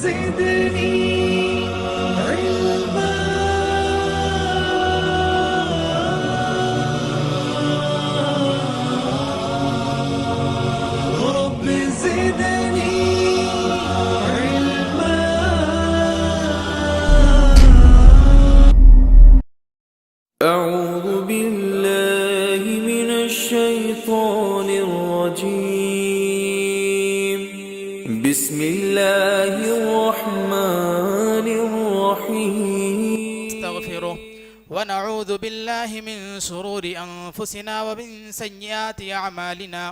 زدني علما رب زدني علما. أعوذ بالله من الشيطان الرجيم. بسم الله الرحمن الرحيم. نستغفره ونعوذ بالله من شرور أنفسنا ومن سيئات أعمالنا.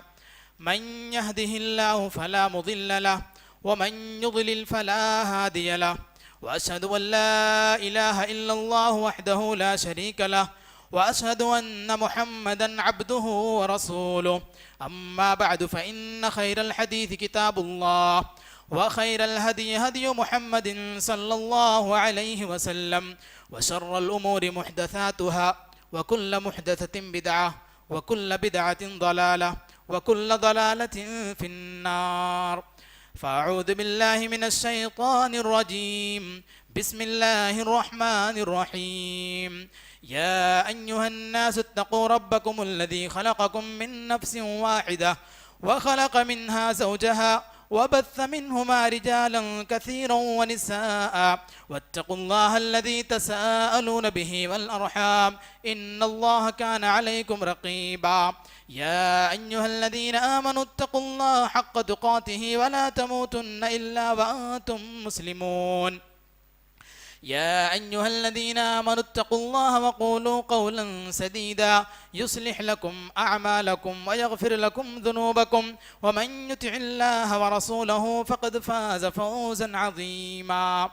من يهده الله فلا مضل له ومن يضلل فلا هادي له. وأشهد أن لا إله إلا الله وحده لا شريك له وأشهد أن محمدا عبده ورسوله. أما بعد فإن خير الحديث كتاب الله وخير الهدي هدي محمد صلى الله عليه وسلم وشر الأمور محدثاتها وكل محدثة بدعة وكل بدعة ضلالة وكل ضلالة في النار. فأعوذ بالله من الشيطان الرجيم. بسم الله الرحمن الرحيم. يا أيها الناس اتقوا ربكم الذي خلقكم من نفس واحدة وخلق منها زوجها وبث منهما رجالا كثيرا ونساء واتقوا الله الذي تساءلون به والأرحام إن الله كان عليكم رقيبا. يا أيها الذين آمنوا اتقوا الله حق تقاته ولا تموتن إلا وأنتم مسلمون. يا أيها الذين آمنوا اتقوا الله وقولوا قولا سديدا يصلح لكم أعمالكم ويغفر لكم ذنوبكم ومن يطع الله ورسوله فقد فاز فوزا عظيما.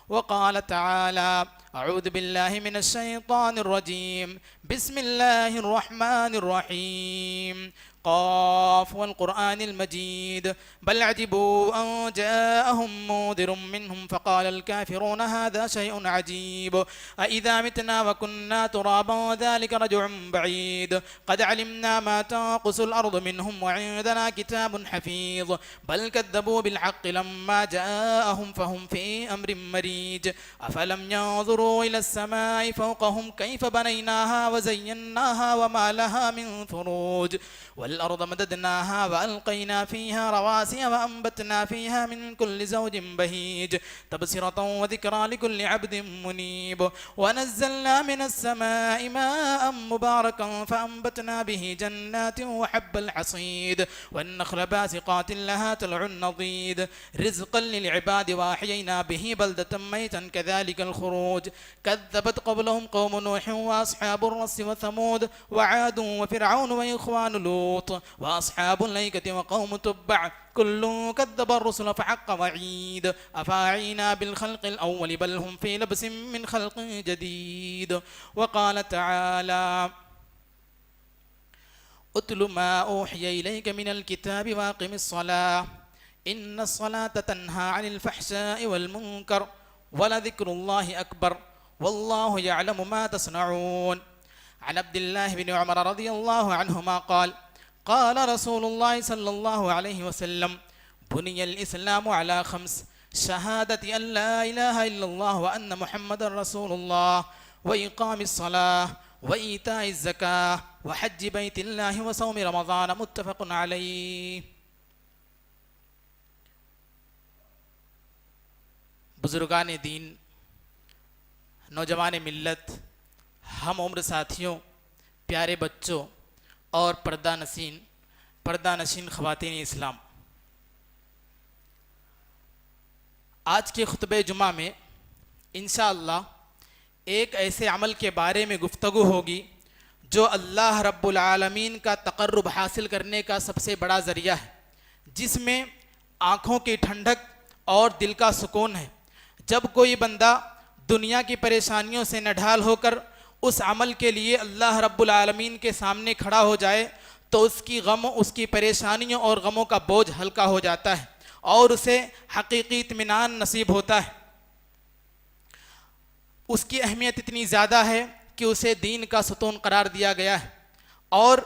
وقال تعالى أعوذ بالله من الشيطان الرجيم. بسم الله الرحمن الرحيم. قاف والقرآن المجيد بل عجبوا أن جاءهم منذر منهم فقال الكافرون هذا شيء عجيب أإذا متنا وكنا ترابا ذلك رجع بعيد قد علمنا ما تنقص الأرض منهم وعندنا كتاب حفيظ بل كذبوا بالحق لما جاءهم فهم في أمر مريج أفلم ينظروا إلى السماء فوقهم كيف بنيناها وزيناها وما لها من فروج والأرض مددناها وألقينا فيها رواسي وأنبتنا فيها من كل زوج بهيج تبصرة وذكرى لكل عبد منيب ونزلنا من السماء ماء مباركا فأنبتنا به جنات وحب الحصيد والنخل باسقات لها طلع نضيد رزقا للعباد وأحيينا به بلدة ميتا كذلك الخروج كذبت قبلهم قوم نوح وأصحاب الرس وثمود وعاد وفرعون وإخوان لوط وأصحاب الأيكة وقوم تبع كل كذب الرسل فحق وعيد أفاعينا بالخلق الأول بل هم في لبس من خلق جديد. وقال تعالى أتل ما أوحي إليك من الكتاب وأقم الصلاة إن الصلاة تنهى عن الفحشاء والمنكر ولذكر الله أكبر والله يعلم ما تصنعون. عن عبد الله بن عمر رضي الله عنهما قال قال رسول الله صلى الله عليه وسلم بني الإسلام على 5 شهادة أن لا إله إلا الله وأن محمد رسول الله وإقام الصلاة وإيتاء الزكاة وحج بيت الله وصوم رمضان متفق عليه. بزرگان دین، نوجوان ملت، ہم عمر ساتھیوں، پیارے بچوں اور پردہ نشین خواتین اسلام، آج کے خطبہ جمعہ میں انشاءاللہ ایک ایسے عمل کے بارے میں گفتگو ہوگی جو اللہ رب العالمین کا تقرب حاصل کرنے کا سب سے بڑا ذریعہ ہے، جس میں آنکھوں کی ٹھنڈک اور دل کا سکون ہے. جب کوئی بندہ دنیا کی پریشانیوں سے نڈھال ہو کر اس عمل کے لیے اللہ رب العالمین کے سامنے کھڑا ہو جائے تو اس کی غم، اس کی پریشانیوں اور غموں کا بوجھ ہلکا ہو جاتا ہے اور اسے حقیقی اطمینان نصیب ہوتا ہے. اس کی اہمیت اتنی زیادہ ہے کہ اسے دین کا ستون قرار دیا گیا ہے، اور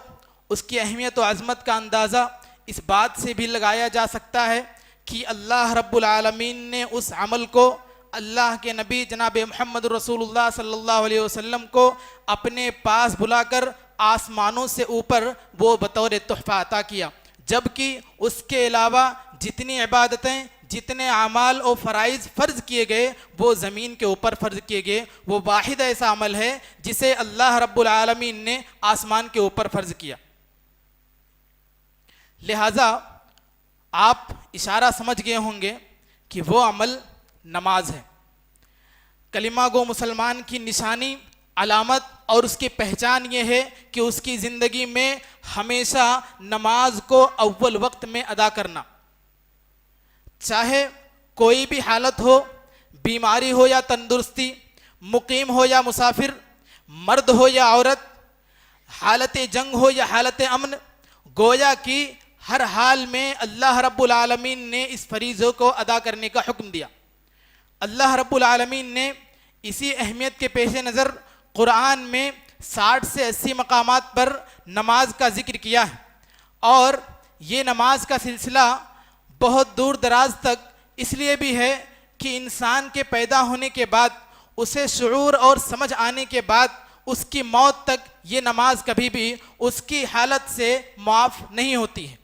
اس کی اہمیت و عظمت کا اندازہ اس بات سے بھی لگایا جا سکتا ہے کہ اللہ رب العالمین نے اس عمل کو اللہ کے نبی جناب محمد رسول اللہ صلی اللہ علیہ وسلم کو اپنے پاس بلا کر آسمانوں سے اوپر وہ بطور تحفہ عطا کیا، جبکہ اس کے علاوہ جتنی عبادتیں، جتنے اعمال اور فرائض فرض کیے گئے وہ زمین کے اوپر فرض کیے گئے۔ وہ واحد ایسا عمل ہے جسے اللہ رب العالمین نے آسمان کے اوپر فرض کیا۔ لہٰذا آپ اشارہ سمجھ گئے ہوں گے کہ وہ عمل نماز ہے۔ کلمہ گو مسلمان کی نشانی، علامت اور اس کی پہچان یہ ہے کہ اس کی زندگی میں ہمیشہ نماز کو اول وقت میں ادا کرنا، چاہے کوئی بھی حالت ہو، بیماری ہو یا تندرستی، مقیم ہو یا مسافر، مرد ہو یا عورت، حالت جنگ ہو یا حالت امن، گویا کہ ہر حال میں اللہ رب العالمین نے اس فریضے کو ادا کرنے کا حکم دیا۔ اللہ رب العالمین نے اسی اہمیت کے پیش نظر قرآن میں 60 سے 80 مقامات پر نماز کا ذکر کیا ہے، اور یہ نماز کا سلسلہ بہت دور دراز تک اس لیے بھی ہے کہ انسان کے پیدا ہونے کے بعد، اسے شعور اور سمجھ آنے کے بعد، اس کی موت تک یہ نماز کبھی بھی اس کی حالت سے معاف نہیں ہوتی ہے۔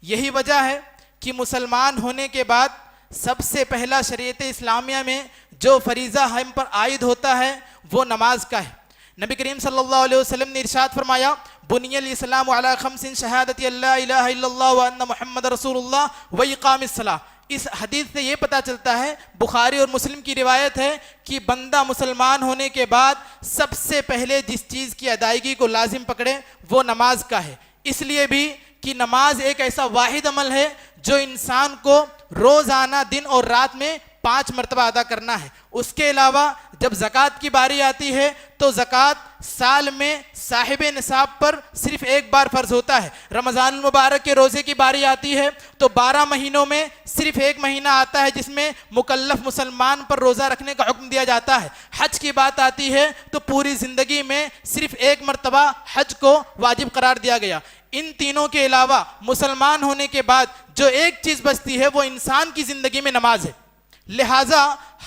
یہی وجہ ہے کہ مسلمان ہونے کے بعد سب سے پہلا شریعت اسلامیہ میں جو فریضہ ہم پر عائد ہوتا ہے وہ نماز کا ہے۔ نبی کریم صلی اللہ علیہ وسلم نے ارشاد فرمایا، بنی الاسلام علی خمس شہادت اللہ الہ الا اللہ وان محمد رسول اللہ و اقام الصلاۃ۔ اس حدیث سے یہ پتہ چلتا ہے، بخاری اور مسلم کی روایت ہے کہ بندہ مسلمان ہونے کے بعد سب سے پہلے جس چیز کی ادائیگی کو لازم پکڑے وہ نماز کا ہے۔ اس لیے بھی کہ نماز ایک ایسا واحد عمل ہے جو انسان کو روزانہ دن اور رات میں 5 مرتبہ ادا کرنا ہے۔ اس کے علاوہ جب زکوٰۃ کی باری آتی ہے تو زکوٰۃ سال میں صاحب نصاب پر صرف ایک بار فرض ہوتا ہے۔ رمضان المبارک کے روزے کی باری آتی ہے تو 12 مہینوں میں صرف ایک مہینہ آتا ہے جس میں مکلف مسلمان پر روزہ رکھنے کا حکم دیا جاتا ہے۔ حج کی بات آتی ہے تو پوری زندگی میں صرف ایک مرتبہ حج کو واجب قرار دیا گیا۔ ان تینوں کے علاوہ مسلمان ہونے کے بعد جو ایک چیز بچتی ہے وہ انسان کی زندگی میں نماز ہے۔ لہٰذا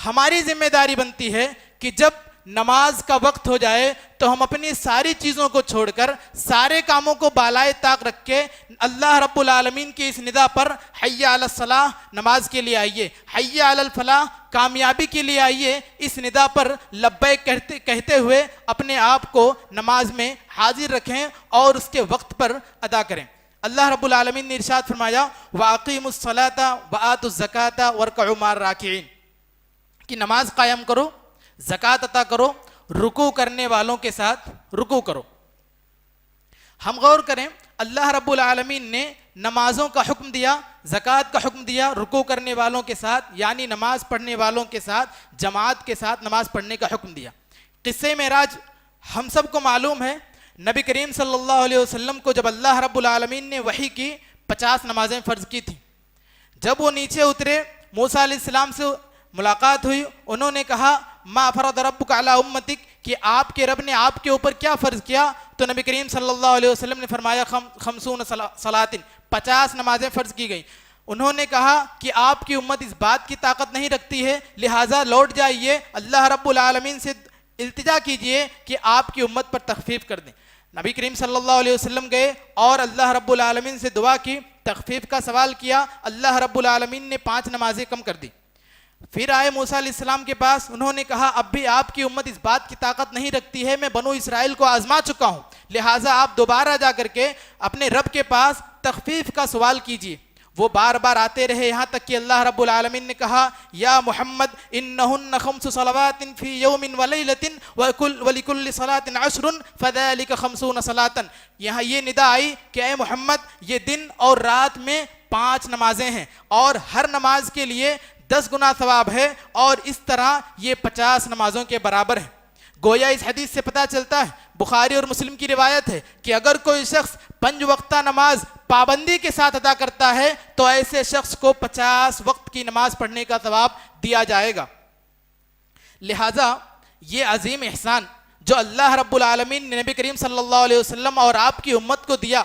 ہماری ذمہ داری بنتی ہے کہ جب نماز کا وقت ہو جائے تو ہم اپنی ساری چیزوں کو چھوڑ کر، سارے کاموں کو بالائے طاق رکھ کے اللہ رب العالمین کی اس ندا پر حی علی الصلاح نماز کے لیے آئیے، حی علی الفلاح کامیابی کے لیے آئیے، اس ندا پر لبیک کہتے ہوئے اپنے آپ کو نماز میں حاضر رکھیں اور اس کے وقت پر ادا کریں۔ اللہ رب العالمین نے ارشاد فرمایا، وَأَقِيمُوا الصَّلَاةَ وَآتُوا الزَّكَاةَ وَارْكَعُوا مَعَ الرَّاكِعِينَ، کہ نماز قائم کرو، زکوٰۃ عطا کرو، رکوع کرنے والوں کے ساتھ رکوع کرو۔ ہم غور کریں، اللہ رب العالمین نے نمازوں کا حکم دیا، زکوٰۃ کا حکم دیا، رکوع کرنے والوں کے ساتھ یعنی نماز پڑھنے والوں کے ساتھ، جماعت کے ساتھ نماز پڑھنے کا حکم دیا۔ قصہ معراج ہم سب کو معلوم ہے، نبی کریم صلی اللہ علیہ وسلم کو جب اللہ رب العالمین نے وحی کی 50 نمازیں فرض کی تھیں، جب وہ نیچے اترے، موسیٰ علیہ السلام سے ملاقات ہوئی، انہوں نے کہا ما فرض ربک علی امتک، کہ آپ کے رب نے آپ کے اوپر کیا فرض کیا؟ تو نبی کریم صلی اللہ علیہ وسلم نے فرمایا 50 صلاۃ، 50 نمازیں فرض کی گئیں۔ انہوں نے کہا کہ آپ کی امت اس بات کی طاقت نہیں رکھتی ہے، لہٰذا لوٹ جائیے، اللہ رب العالمین سے التجا کیجئے کہ آپ کی امت پر تخفیف کر دیں۔ نبی کریم صلی اللہ علیہ وسلم گئے اور اللہ رب العالمین سے دعا کی، تخفیف کا سوال کیا، اللہ رب العالمین نے 5 نمازیں کم کر دی۔ پھر آئے موسیٰ علیہ السلام کے پاس، انہوں نے کہا اب بھی آپ کی امت اس بات کی طاقت نہیں رکھتی ہے، میں بنو اسرائیل کو آزما چکا ہوں، لہٰذا آپ دوبارہ جا کر کے اپنے رب کے پاس تخفیف کا سوال کیجئے۔ وہ بار بار آتے رہے، یہاں تک کہ اللہ رب العالمین نے کہا یا محمد انہن 5 صلوات فی یوم ولیلۃ ولکل صلاۃ 10 فذلک 50 صلاۃ۔ یہاں یہ ندا آئی کہ اے محمد یہ دن اور رات میں 5 نمازیں ہیں اور ہر نماز کے لیے 10 گنا ثواب ہے، اور اس طرح یہ 50 نمازوں کے برابر ہے۔ گویا اس حدیث سے پتہ چلتا ہے، بخاری اور مسلم کی روایت ہے کہ اگر کوئی شخص 5 وقتہ نماز پابندی کے ساتھ ادا کرتا ہے تو ایسے شخص کو 50 وقت کی نماز پڑھنے کا ثواب دیا جائے گا۔ لہٰذا یہ عظیم احسان جو اللہ رب العالمین نے نبی کریم صلی اللہ علیہ وسلم اور آپ کی امت کو دیا،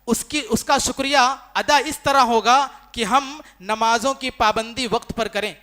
اس کا شکریہ ادا اس طرح ہوگا کہ ہم نمازوں کی پابندی وقت پر کریں،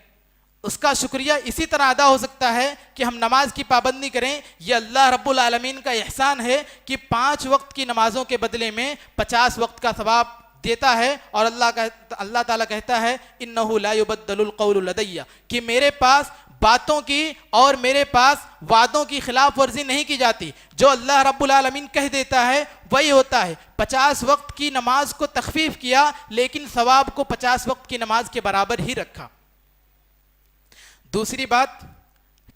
اس کا شکریہ اسی طرح ادا ہو سکتا ہے کہ ہم نماز کی پابندی کریں۔ یہ اللہ رب العالمین کا احسان ہے کہ 5 وقت کی نمازوں کے بدلے میں 50 وقت کا ثواب دیتا ہے، اور اللہ تعالیٰ کہتا ہے انہ لا یبدل القول لدی، کہ میرے پاس باتوں کی اور میرے پاس وعدوں کی خلاف ورزی نہیں کی جاتی، جو اللہ رب العالمین کہہ دیتا ہے وہی ہوتا ہے۔ 50 وقت کی نماز کو تخفیف کیا لیکن ثواب کو 50 وقت کی نماز کے برابر ہی رکھا۔ دوسری بات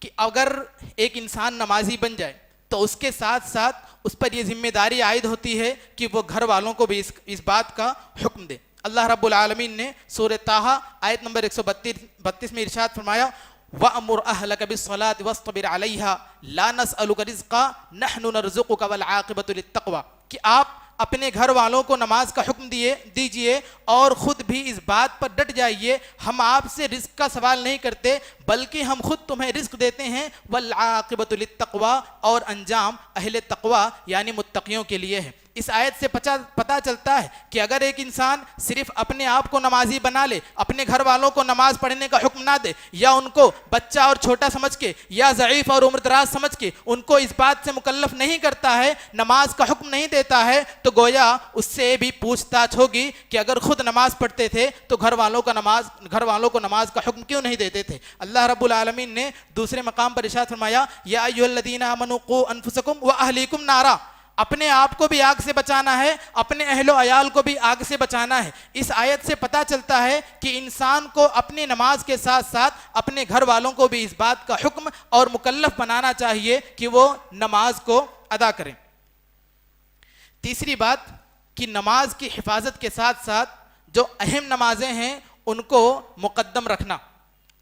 کہ اگر ایک انسان نمازی بن جائے تو اس کے ساتھ ساتھ اس پر یہ ذمہ داری عائد ہوتی ہے کہ وہ گھر والوں کو بھی اس بات کا حکم دے۔ اللہ رب العالمین نے سورہ طٰہٰ آیت نمبر 132 میں ارشاد فرمایا وَأْمُرْ أَهْلَكَ بِالصَّلَاةِ وَاصْطَبِرْ عَلَيْهَا لَا نَسْأَلُكَ رِزْقًا نَحْنُ نَرْزُقُكَ وَالْعَاقِبَةُ لِلتَّقْوَىٰ، کہ آپ اپنے گھر والوں کو نماز کا حکم دیجئے اور خود بھی اس بات پر ڈٹ جائیے ہم آپ سے رزق کا سوال نہیں کرتے بلکہ ہم خود تمہیں رزق دیتے ہیں، والعاقبۃ للتقویٰ، اور انجام اہل تقویٰ یعنی متقیوں کے لیے ہے۔ اس آیت سے پتہ چلتا ہے کہ اگر ایک انسان صرف اپنے آپ کو نمازی بنا لے، اپنے گھر والوں کو نماز پڑھنے کا حکم نہ دے، یا ان کو بچہ اور چھوٹا سمجھ کے یا ضعیف اور عمر دراز سمجھ کے ان کو اس بات سے مکلف نہیں کرتا ہے، نماز کا حکم نہیں دیتا ہے، تو گویا اس سے بھی پوچھ تاچھ ہوگی کہ اگر خود نماز پڑھتے تھے تو گھر والوں کو نماز کا حکم کیوں نہیں دیتے تھے۔ اللہ رب العالمین نے دوسرے مقام پر ارشاد فرمایا یا ایھا الذین آمنوا قوا انفسکم واہلیکم نارا، اپنے آپ کو بھی آگ سے بچانا ہے، اپنے اہل و عیال کو بھی آگ سے بچانا ہے۔ اس آیت سے پتہ چلتا ہے کہ انسان کو اپنی نماز کے ساتھ ساتھ اپنے گھر والوں کو بھی اس بات کا حکم اور مکلف بنانا چاہیے کہ وہ نماز کو ادا کریں۔ تیسری بات کہ نماز کی حفاظت کے ساتھ ساتھ جو اہم نمازیں ہیں ان کو مقدم رکھنا۔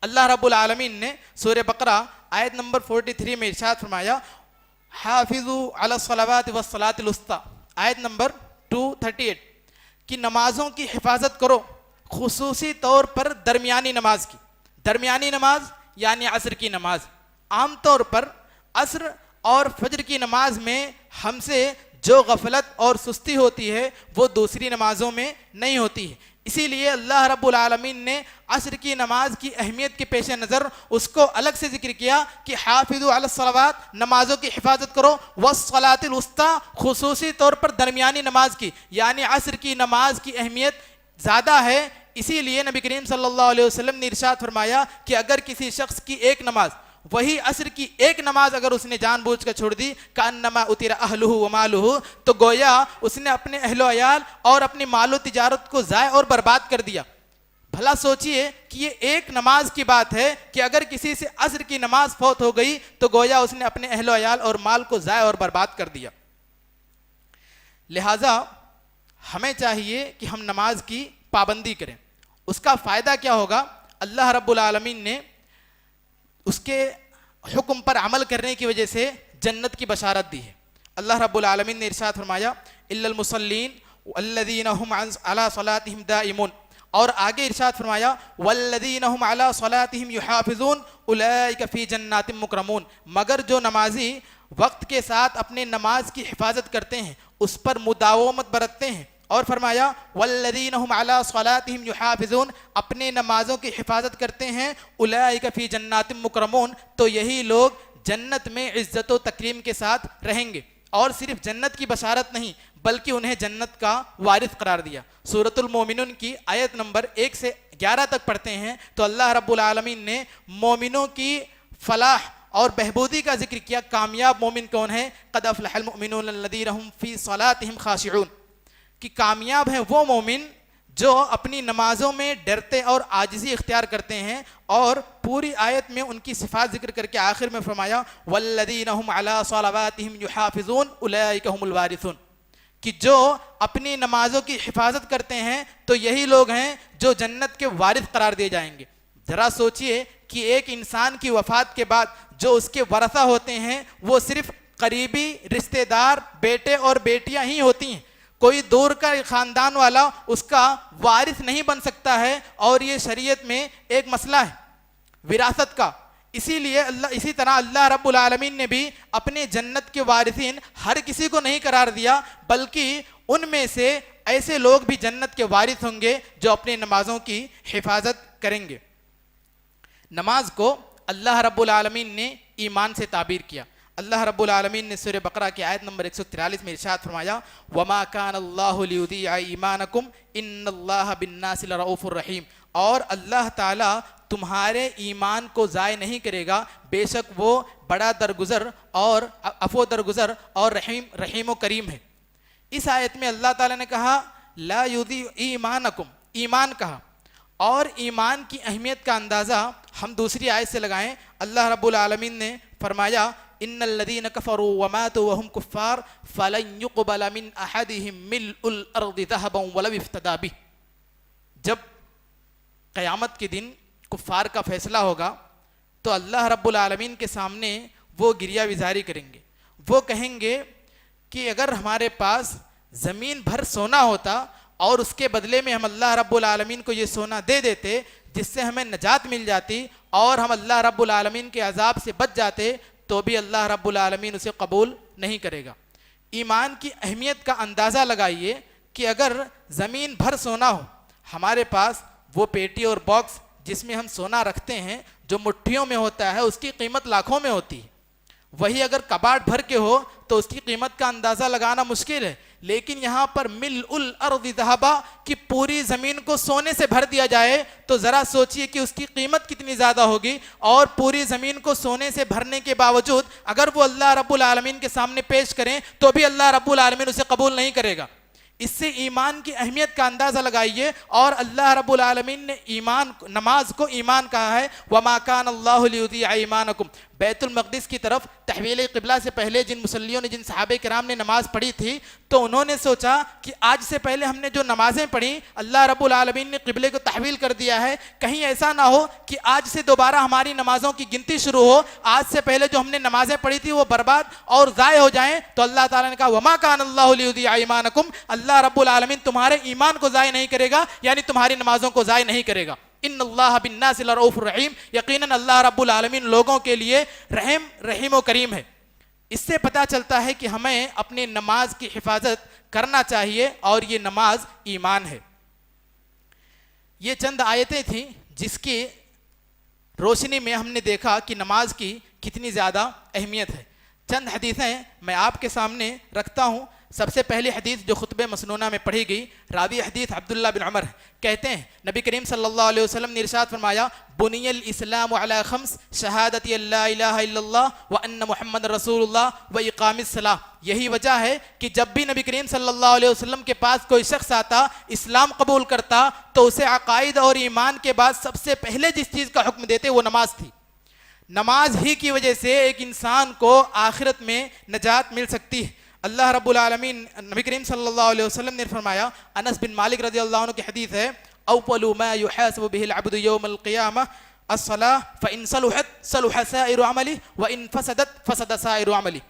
اللہ رب العالمین نے سورہ بقرہ آیت نمبر 43 میں ارشاد فرمایا حافظوا علی الصلوات والصلاۃ الوسطی، آیت نمبر 238، کہ نمازوں کی حفاظت کرو، خصوصی طور پر درمیانی نماز کی۔ درمیانی نماز یعنی عصر کی نماز۔ عام طور پر عصر اور فجر کی نماز میں ہم سے جو غفلت اور سستی ہوتی ہے وہ دوسری نمازوں میں نہیں ہوتی ہے، اسی لیے اللہ رب العالمین نے عصر کی نماز کی اہمیت کے پیش نظر اس کو الگ سے ذکر کیا کہ حافظوا علی الصلوات، نمازوں کی حفاظت کرو، والصلاۃ الوسطی، خصوصی طور پر درمیانی نماز کی، یعنی عصر کی نماز کی اہمیت زیادہ ہے۔ اسی لیے نبی کریم صلی اللہ علیہ وسلم نے ارشاد فرمایا کہ اگر کسی شخص کی ایک نماز، وہی عصر کی ایک نماز اگر اس نے جان بوجھ کر چھوڑ دی کأنما اُتر اہلہ ومالہ، تو گویا اس نے اپنے اہل و عیال اور اپنی مال و تجارت کو ضائع اور برباد کر دیا۔ بھلا سوچئے کہ یہ ایک نماز کی بات ہے کہ اگر کسی سے عصر کی نماز فوت ہو گئی تو گویا اس نے اپنے اہل و عیال اور مال کو ضائع اور برباد کر دیا۔ لہٰذا ہمیں چاہیے کہ ہم نماز کی پابندی کریں۔ اس کا فائدہ کیا ہوگا؟ اللہ رب العالمین نے اس کے حکم پر عمل کرنے کی وجہ سے جنت کی بشارت دی ہے۔ اللہ رب العالمین نے ارشاد فرمایا الا المصلین والذین هم علی صلاتهم دائمون، اور آگے ارشاد فرمایا والذین هم علی صلاتهم یحافظون اولئک فی جنات مکرمون، مگر جو نمازی وقت کے ساتھ اپنے نماز کی حفاظت کرتے ہیں، اس پر مداومت برتتے ہیں، اور فرمایا والذین هم علی صلاتهم یحافظون، اپنے نمازوں کی حفاظت کرتے ہیں، اولئک فی جنات مکرمون، تو یہی لوگ جنت میں عزت و تکریم کے ساتھ رہیں گے۔ اور صرف جنت کی بشارت نہیں بلکہ انہیں جنت کا وارث قرار دیا۔ سورۃ المومنون کی آیت نمبر 1 سے 11 تک پڑھتے ہیں تو اللہ رب العالمین نے مومنوں کی فلاح اور بہبودی کا ذکر کیا۔ کامیاب مومن کون ہے؟ قد افلح المؤمنون الذین هم فی صلاتهم خاشعون، کہ کامیاب ہیں وہ مومن جو اپنی نمازوں میں ڈرتے اور عاجزی اختیار کرتے ہیں، اور پوری آیت میں ان کی صفات ذکر کر کے آخر میں فرمایا والذین هم علی صلواتهم یحافظون اولئک هم الوارثون، کہ جو اپنی نمازوں کی حفاظت کرتے ہیں تو یہی لوگ ہیں جو جنت کے وارث قرار دیے جائیں گے۔ ذرا سوچئے کہ ایک انسان کی وفات کے بعد جو اس کے ورثہ ہوتے ہیں وہ صرف قریبی رشتہ دار بیٹے اور بیٹیاں ہی ہوتی ہیں، کوئی دور کا خاندان والا اس کا وارث نہیں بن سکتا ہے، اور یہ شریعت میں ایک مسئلہ ہے وراثت کا۔ اسی طرح اللہ رب العالمین نے بھی اپنے جنت کے وارثین ہر کسی کو نہیں قرار دیا، بلکہ ان میں سے ایسے لوگ بھی جنت کے وارث ہوں گے جو اپنی نمازوں کی حفاظت کریں گے۔ نماز کو اللہ رب العالمین نے ایمان سے تعبیر کیا۔ اللہ رب العالمین نے سورہ بقرہ کی آیت نمبر 143 میں ارشاد فرمایا وَمَا كَانَ اللَّهُ لِيُضِيعَ إِيمَانَكُمْ إِنَّ اللَّهَ بِالنَّاسِ لَرَءُوفٌ الرَّحِيمٌ، اور اللہ تعالیٰ تمہارے ایمان کو ضائع نہیں کرے گا، بے شک وہ بڑا درگزر اور عفو درگزر اور رحیم و کریم ہے۔ اس آیت میں اللہ تعالیٰ نے کہا لا یضیع ایمانکم، ایمان کہا، اور ایمان کی اہمیت کا اندازہ ہم دوسری آیت سے لگائیں۔ اللہ رب العالمین نے فرمایا ان الذین کفروا وماتوا وهم کفار فلن يقبل من احدهم ملء الارض ذهبا ولو افتدى به۔ جب قیامت کے دن کفار کا فیصلہ ہوگا تو اللہ رب العالمین کے سامنے وہ گریہ وزاری کریں گے، وہ کہیں گے کہ اگر ہمارے پاس زمین بھر سونا ہوتا اور اس کے بدلے میں ہم اللہ رب العالمین کو یہ سونا دے دیتے جس سے ہمیں نجات مل جاتی اور ہم اللہ رب العالمین کے عذاب سے بچ جاتے، تو بھی اللہ رب العالمین اسے قبول نہیں کرے گا۔ ایمان کی اہمیت کا اندازہ لگائیے کہ اگر زمین بھر سونا ہو، ہمارے پاس وہ پیٹی اور باکس جس میں ہم سونا رکھتے ہیں جو مٹھیوں میں ہوتا ہے اس کی قیمت لاکھوں میں ہوتی ہے، وہی اگر کباڑ بھر کے ہو تو اس کی قیمت کا اندازہ لگانا مشکل ہے، لیکن یہاں پر ملء الارض ذہبا کہ پوری زمین کو سونے سے بھر دیا جائے تو ذرا سوچئے کہ اس کی قیمت کتنی زیادہ ہوگی، اور پوری زمین کو سونے سے بھرنے کے باوجود اگر وہ اللہ رب العالمین کے سامنے پیش کریں تو بھی اللہ رب العالمین اسے قبول نہیں کرے گا۔ اس سے ایمان کی اہمیت کا اندازہ لگائیے، اور اللہ رب العالمین نے نماز کو ایمان کہا ہے وَمَا كَانَ اللَّهُ لِيُضِيعَ إِيمَانَكُمْ۔ بیت المقدس کی طرف تحویل قبلہ سے پہلے جن مصلیوں نے، جن صحابہ کرام نے نماز پڑھی تھی، تو انہوں نے سوچا کہ آج سے پہلے ہم نے جو نمازیں پڑھی اللہ رب العالمین نے قبلے کو تحویل کر دیا ہے، کہیں ایسا نہ ہو کہ آج سے دوبارہ ہماری نمازوں کی گنتی شروع ہو، آج سے پہلے جو ہم نے نمازیں پڑھی تھی وہ برباد اور ضائع ہو جائیں۔ تو اللہ تعالیٰ نے کہا وَمَا كَانَ اللَّهُ لِيُضِيعَ إِيمَانَكُمْ، اللہ رب العالمین تمہارے ایمان کو ضائع نہیں کرے گا، یعنی تمہاری نمازوں کو ضائع نہیں کرے گا۔ ان اللہ بالناس لرؤوف الرحیم، یقیناً اللہ رب العالمین لوگوں کے لیے رحیم و کریم ہے۔ اس سے پتہ چلتا ہے کہ ہمیں اپنی نماز کی حفاظت کرنا چاہیے، اور یہ نماز ایمان ہے۔ یہ چند آیتیں تھیں جس کی روشنی میں ہم نے دیکھا کہ نماز کی کتنی زیادہ اہمیت ہے۔ چند حدیثیں میں آپ کے سامنے رکھتا ہوں۔ سب سے پہلی حدیث جو خطبہ مسنونہ میں پڑھی گئی، راوی حدیث عبداللہ بن عمر کہتے ہیں نبی کریم صلی اللہ علیہ وسلم نے ارشاد فرمایا بنی الاسلام علی خمس شہادت لا الہ الا اللہ وان محمد رسول اللہ و اقام الصلاۃ۔ یہی وجہ ہے کہ جب بھی نبی کریم صلی اللہ علیہ وسلم کے پاس کوئی شخص آتا، اسلام قبول کرتا، تو اسے عقائد اور ایمان کے بعد سب سے پہلے جس چیز کا حکم دیتے وہ نماز تھی۔ نماز ہی کی وجہ سے ایک انسان کو آخرت میں نجات مل سکتی ہے۔ اللہ رب العالمین، نبی کریم صلی اللہ علیہ وسلم نے فرمایا، انس بن مالک رضی اللہ عنہ کی حدیث ہے اول ما يحاسب به العبد يوم القيامة الصلاة فإن صلحت صلح سائر عمله وإن فسدت فسد سائر عمله،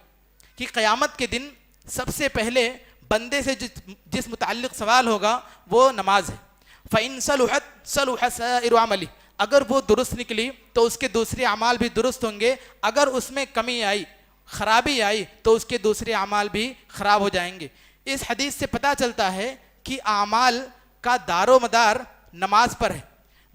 کہ قیامت کے دن سب سے پہلے بندے سے جس متعلق سوال ہوگا وہ نماز ہے۔ فإن صلحت صلح سائر عمله، اگر وہ درست نکلی تو اس کے دوسرے اعمال بھی درست ہوں گے، اگر اس میں کمی آئی، خرابی آئی، تو اس کے دوسرے اعمال بھی خراب ہو جائیں گے۔ اس حدیث سے پتہ چلتا ہے کہ اعمال کا دار و مدار نماز پر ہے۔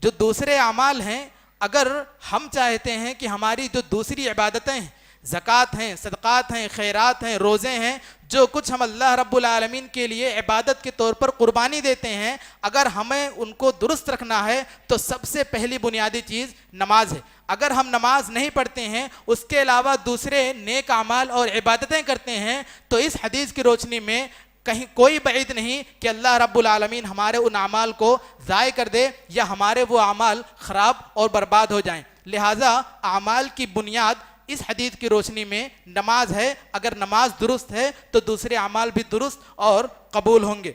جو دوسرے اعمال ہیں، اگر ہم چاہتے ہیں کہ ہماری جو دوسری عبادتیں ہیں، زکوٰۃ ہیں، صدقات ہیں، خیرات ہیں، روزے ہیں، جو کچھ ہم اللہ رب العالمین کے لیے عبادت کے طور پر قربانی دیتے ہیں، اگر ہمیں ان کو درست رکھنا ہے تو سب سے پہلی بنیادی چیز نماز ہے۔ اگر ہم نماز نہیں پڑھتے ہیں، اس کے علاوہ دوسرے نیک اعمال اور عبادتیں کرتے ہیں، تو اس حدیث کی روشنی میں کہیں کوئی بعید نہیں کہ اللہ رب العالمین ہمارے ان اعمال کو ضائع کر دے یا ہمارے وہ اعمال خراب اور برباد ہو جائیں۔ لہٰذا اعمال کی بنیاد اس حدیث کی روشنی میں نماز ہے۔ اگر نماز درست ہے تو دوسرے اعمال بھی درست اور قبول ہوں گے۔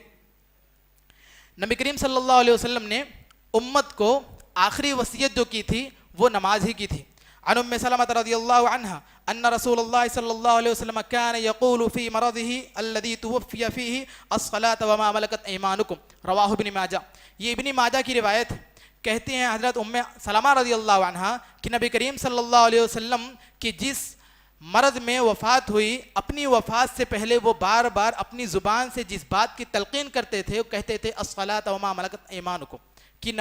نبی کریم صلی اللہ علیہ وسلم نے امت کو آخری وصیت جو کی تھی وہ نماز ہی کی تھی۔ عن ام سلمة رضی اللہ عنہ ان رسول اللہ صلی اللہ علیہ وسلم كان يقول في مرضه الذي توفي فيه الصلاة وما ملكت ايمانكم، رواہ ابن ماجہ۔ یہ ابن ماجہ کی روایت ہے۔ کہتے ہیں حضرت ام سلمہ رضی اللہ عنہ کہ نبی کریم صلی اللہ علیہ وسلم کی جس مرض میں وفات ہوئی، اپنی وفات سے پہلے وہ بار بار اپنی زبان سے جس بات کی تلقین کرتے تھے وہ کہتے تھے الصلاۃ وما ملکت ایمانکم، کہ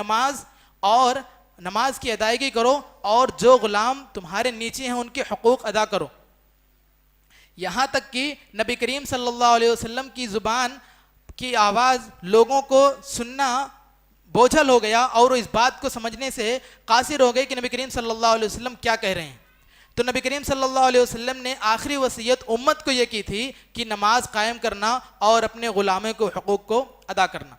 نماز کی ادائیگی کرو اور جو غلام تمہارے نیچے ہیں ان کے حقوق ادا کرو. یہاں تک کہ نبی کریم صلی اللہ علیہ وسلم کی زبان کی آواز لوگوں کو سننا بوجھل ہو گیا اور وہ اس بات کو سمجھنے سے قاصر ہو گئے کہ نبی کریم صلی اللہ علیہ وسلم کیا کہہ رہے ہیں. تو نبی کریم صلی اللہ علیہ وسلم نے آخری وصیت امت کو یہ کی تھی کہ نماز قائم کرنا اور اپنے غلاموں کے حقوق کو ادا کرنا.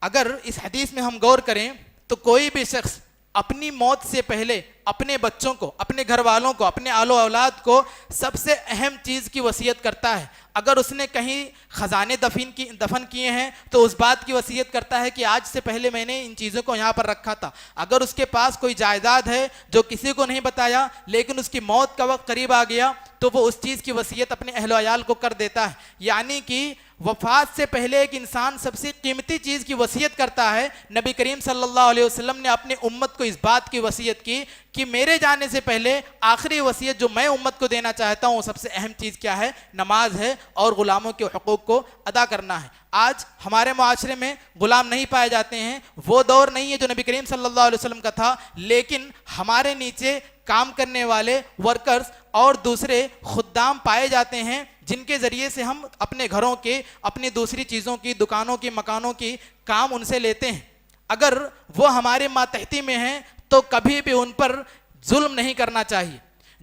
اگر اس حدیث میں ہم غور کریں تو کوئی بھی شخص اپنی موت سے پہلے اپنے بچوں کو، اپنے گھر والوں کو، اپنے آل و اولاد کو سب سے اہم چیز کی وصیت کرتا ہے. اگر اس نے کہیں خزانے دفن کیے ہیں تو اس بات کی وصیت کرتا ہے کہ آج سے پہلے میں نے ان چیزوں کو یہاں پر رکھا تھا. اگر اس کے پاس کوئی جائیداد ہے جو کسی کو نہیں بتایا لیکن اس کی موت کا وقت قریب آ گیا تو وہ اس چیز کی وصیت اپنے اہل و عیال کو کر دیتا ہے. یعنی کہ وفات سے پہلے ایک انسان سب سے قیمتی چیز کی وصیت کرتا ہے. نبی کریم صلی اللہ علیہ وسلم نے اپنی امت کو اس بات کی وصیت کی کہ میرے جانے سے پہلے آخری وصیت جو میں امت کو دینا چاہتا ہوں وہ سب سے اہم چیز کیا ہے؟ نماز ہے اور غلاموں کے حقوق کو ادا کرنا ہے. آج ہمارے معاشرے میں غلام نہیں پائے جاتے ہیں، وہ دور نہیں ہے جو نبی کریم صلی اللہ علیہ وسلم کا تھا، لیکن ہمارے نیچے کام کرنے والے ورکرز اور دوسرے خدام پائے جاتے ہیں جن کے ذریعے سے ہم اپنے گھروں کے، اپنی دوسری چیزوں کی، دکانوں کی، مکانوں کی کام ان سے لیتے ہیں. اگر وہ ہمارے ماتحتی میں ہیں تو کبھی بھی ان پر ظلم نہیں کرنا چاہیے.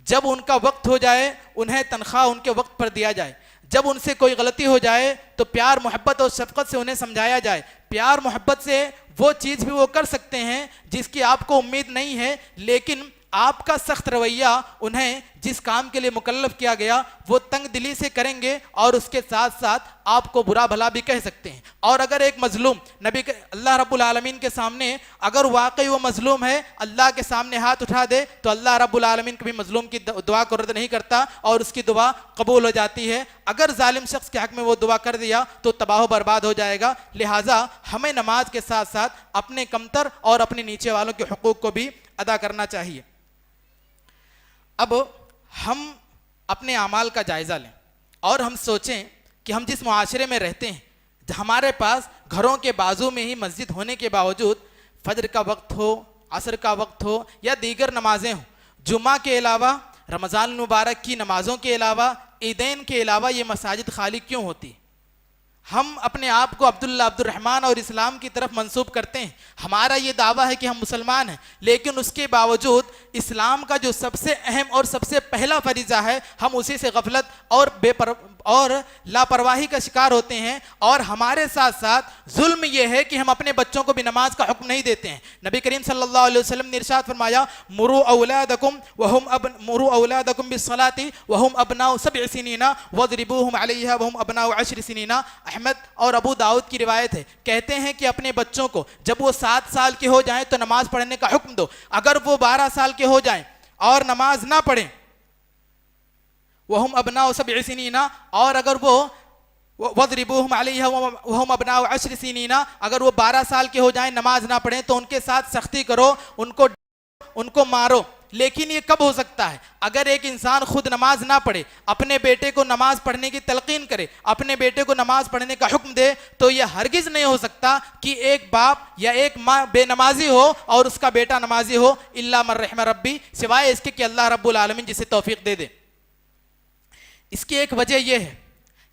جب ان کا وقت ہو جائے انہیں تنخواہ ان کے وقت پر دیا جائے. جب ان سے کوئی غلطی ہو جائے تو پیار محبت اور شفقت سے انہیں سمجھایا جائے. پیار محبت سے وہ چیز بھی وہ کر سکتے ہیں جس کی آپ کو امید نہیں ہے، لیکن آپ کا سخت رویہ انہیں جس کام کے لیے مکلف کیا گیا وہ تنگ دلی سے کریں گے اور اس کے ساتھ ساتھ آپ کو برا بھلا بھی کہہ سکتے ہیں. اور اگر ایک مظلوم اللہ رب العالمین کے سامنے اگر واقعی وہ مظلوم ہے، اللہ کے سامنے ہاتھ اٹھا دے تو اللہ رب العالمین کبھی مظلوم کی دعا کو رد نہیں کرتا اور اس کی دعا قبول ہو جاتی ہے. اگر ظالم شخص کے حق میں وہ دعا کر دیا تو تباہ و برباد ہو جائے گا. لہٰذا ہمیں نماز کے ساتھ ساتھ اپنے کمتر اور اپنے نیچے والوں کے حقوق کو بھی ادا کرنا چاہیے. اب ہم اپنے اعمال کا جائزہ لیں اور ہم سوچیں کہ ہم جس معاشرے میں رہتے ہیں، ہمارے پاس گھروں کے بازو میں ہی مسجد ہونے کے باوجود فجر کا وقت ہو، عصر کا وقت ہو یا دیگر نمازیں ہوں، جمعہ کے علاوہ، رمضان المبارک کی نمازوں کے علاوہ، عیدین کے علاوہ یہ مساجد خالی کیوں ہوتی؟ ہم اپنے آپ کو عبداللہ عبد الرحمن اور اسلام کی طرف منسوب کرتے ہیں. ہمارا یہ دعویٰ ہے کہ ہم مسلمان ہیں، لیکن اس کے باوجود اسلام کا جو سب سے اہم اور سب سے پہلا فریضہ ہے ہم اسی سے غفلت اور لاپرواہی کا شکار ہوتے ہیں. اور ہمارے ساتھ ساتھ ظلم یہ ہے کہ ہم اپنے بچوں کو بھی نماز کا حکم نہیں دیتے ہیں. نبی کریم صلی اللہ علیہ وسلم نے ارشاد فرمایا مروا اولادکم بالصلاۃ وهم ابناء 7 سنین واضربوهم علیہا وهم ابناء 10 سنین. احمد اور ابو داؤد کی روایت ہے، کہتے ہیں کہ اپنے بچوں کو جب وہ 7 سال کے ہو جائیں تو نماز پڑھنے کا حکم دو. اگر وہ 12 سال کے ہو جائیں اور نماز نہ پڑھیں وهم ابناء 7 سنین، اور اگر وہ وَضْرِبُوهُمْ عَلَيْهَا وَهُمْ أَبْنَاءُ 10 سِنِينَ، اگر وہ 12 سال کے ہو جائیں نماز نہ پڑھیں تو ان کے ساتھ سختی کرو، ان کو مارو. لیکن یہ کب ہو سکتا ہے؟ اگر ایک انسان خود نماز نہ پڑھے، اپنے بیٹے کو نماز پڑھنے کی تلقین کرے، اپنے بیٹے کو نماز پڑھنے کا حکم دے، تو یہ ہرگز نہیں ہو سکتا کہ ایک باپ یا ایک ماں بے نمازی ہو اور اس کا بیٹا نمازی ہو، الا من رحم ربی، سوائے اس کے کہ اللہ رب العالمین جسے توفیق دے دے. اس کی ایک وجہ یہ ہے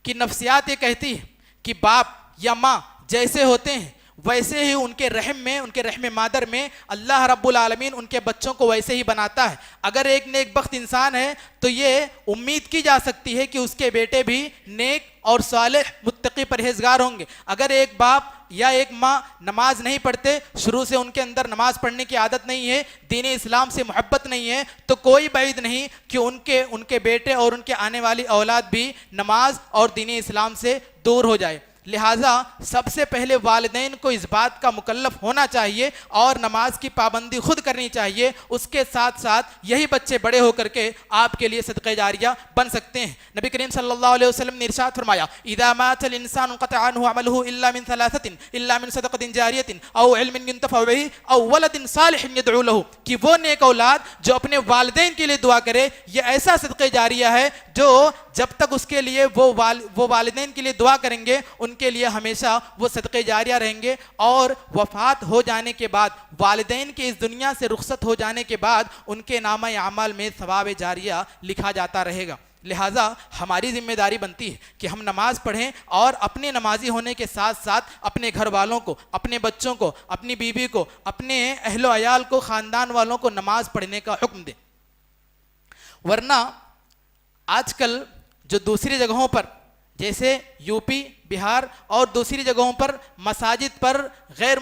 کہ نفسیات یہ کہتی ہے کہ باپ یا ماں جیسے ہوتے ہیں ویسے ہی ان کے رحم مادر میں اللہ رب العالمین ان کے بچوں کو ویسے ہی بناتا ہے. اگر ایک نیک بخت انسان ہے تو یہ امید کی جا سکتی ہے کہ اس کے بیٹے بھی نیک اور صالح متقی پرہیزگار ہوں گے. اگر ایک باپ یا ایک ماں نماز نہیں پڑھتے، شروع سے ان کے اندر نماز پڑھنے کی عادت نہیں ہے، دین اسلام سے محبت نہیں ہے، تو کوئی بعید نہیں کہ ان کے بیٹے اور ان کے آنے والی اولاد بھی نماز اور دین اسلام سے دور ہو جائے. لہٰذا سب سے پہلے والدین کو اس بات کا مکلف ہونا چاہیے اور نماز کی پابندی خود کرنی چاہیے، اس کے ساتھ ساتھ یہی بچے بڑے ہو کر کے آپ کے لیے صدقہ جاریہ بن سکتے ہیں۔ نبی کریم صلی اللہ علیہ وسلم نے ارشاد فرمایا اذا مات الانسان انقطع عنه عمله الا من ثلاثه الا من صدقة جاریة او علم ينتفع به او ولد صالح يدعو له، کہ وہ نیک اولاد جو اپنے والدین کے لیے دعا کرے، یہ ایسا صدقہ جاریہ ہے جو جب تک اس کے لیے وہ والدین کے لیے دعا کریں گے ان کے لیے ہمیشہ وہ صدقہ جاریہ رہیں گے، اور وفات ہو جانے کے بعد، والدین کے اس دنیا سے رخصت ہو جانے کے بعد ان کے نامہ اعمال میں ثواب جاریہ لکھا جاتا رہے گا۔ لہٰذا ہماری ذمہ داری بنتی ہے کہ ہم نماز پڑھیں اور اپنے نمازی ہونے کے ساتھ ساتھ اپنے گھر والوں کو، اپنے بچوں کو، اپنی بیوی کو، اپنے اہل و عیال کو، خاندان والوں کو نماز پڑھنے کا حکم دیں۔ ورنہ آج کل جو دوسری جگہوں پر جیسے یو پی، بہار اور دوسری جگہوں پر مساجد پر غیر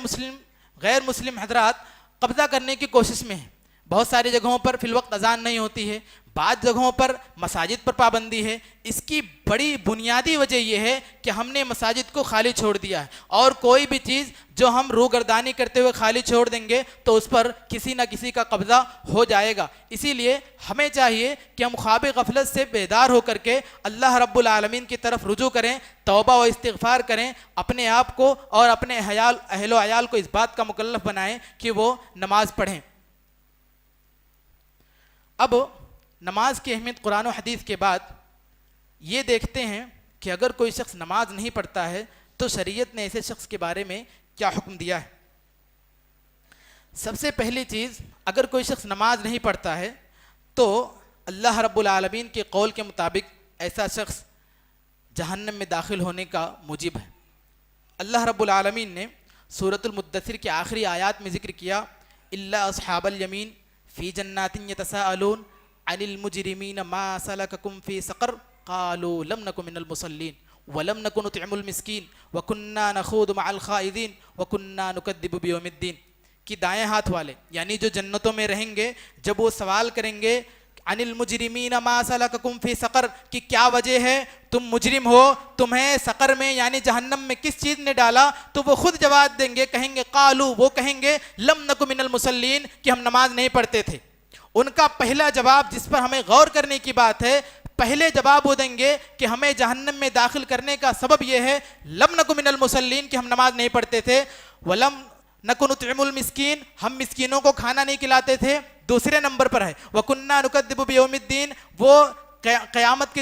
مسلم حضرات قبضہ کرنے کی کوشش میں ہیں۔ بہت ساری جگہوں پر فی الوقت اذان نہیں ہوتی ہے، بعض جگہوں پر مساجد پر پابندی ہے۔ اس کی بڑی بنیادی وجہ یہ ہے کہ ہم نے مساجد کو خالی چھوڑ دیا ہے، اور کوئی بھی چیز جو ہم روگردانی کرتے ہوئے خالی چھوڑ دیں گے تو اس پر کسی نہ کسی کا قبضہ ہو جائے گا۔ اسی لیے ہمیں چاہیے کہ ہم خواب غفلت سے بیدار ہو کر کے اللہ رب العالمین کی طرف رجوع کریں، توبہ و استغفار کریں، اپنے آپ کو اور اپنے اہل و عیال کو اس بات کا مکلف بنائیں کہ وہ نماز پڑھیں۔ اب نماز کی اہمیت قرآن و حدیث کے بعد یہ دیکھتے ہیں کہ اگر کوئی شخص نماز نہیں پڑھتا ہے تو شریعت نے ایسے شخص کے بارے میں کیا حکم دیا ہے۔ سب سے پہلی چیز، اگر کوئی شخص نماز نہیں پڑھتا ہے تو اللہ رب العالمین کے قول کے مطابق ایسا شخص جہنم میں داخل ہونے کا موجب ہے۔ اللہ رب العالمین نے سورۃ المدثر کے آخری آیات میں ذکر کیا الا اصحاب الیمین فی جنات یتساءلون عن المجرمین ما سلککم فی سقر قالوا لم نک من المصلین ولم نک نطعم المسکین وکنا نخوض مع الخائضین وکنا نکذب بیوم الدین، کہ دائیں ہاتھ والے یعنی جو جنتوں میں رہیں گے، جب وہ سوال کریں گے عن المجرمین ما سلککم فی سقر، کہ کیا وجہ ہے تم مجرم ہو، تمہیں سقر میں یعنی جہنم میں کس چیز نے ڈالا، تو وہ خود جواب دیں گے، کہیں گے قالو، وہ کہیں گے لم نک من المصلین، کہ ہم نماز نہیں پڑھتے تھے۔ ان کا پہلا جواب جس پر ہمیں غور کرنے کی بات ہے، پہلے جواب وہ دیں گے کہ ہمیں جہنم میں داخل کرنے کا سبب یہ ہے لم نک من المصلین، کہ ہم نماز نہیں پڑھتے تھے، ولم نک نطعم المسکین، ہم مسکینوں کو کھانا نہیں کھلاتے تھے۔ دوسرے نمبر پر ہے وَكُنَّا نُكَذِّبُ بِيَوْمِ الدِّينِ، وہ قیامت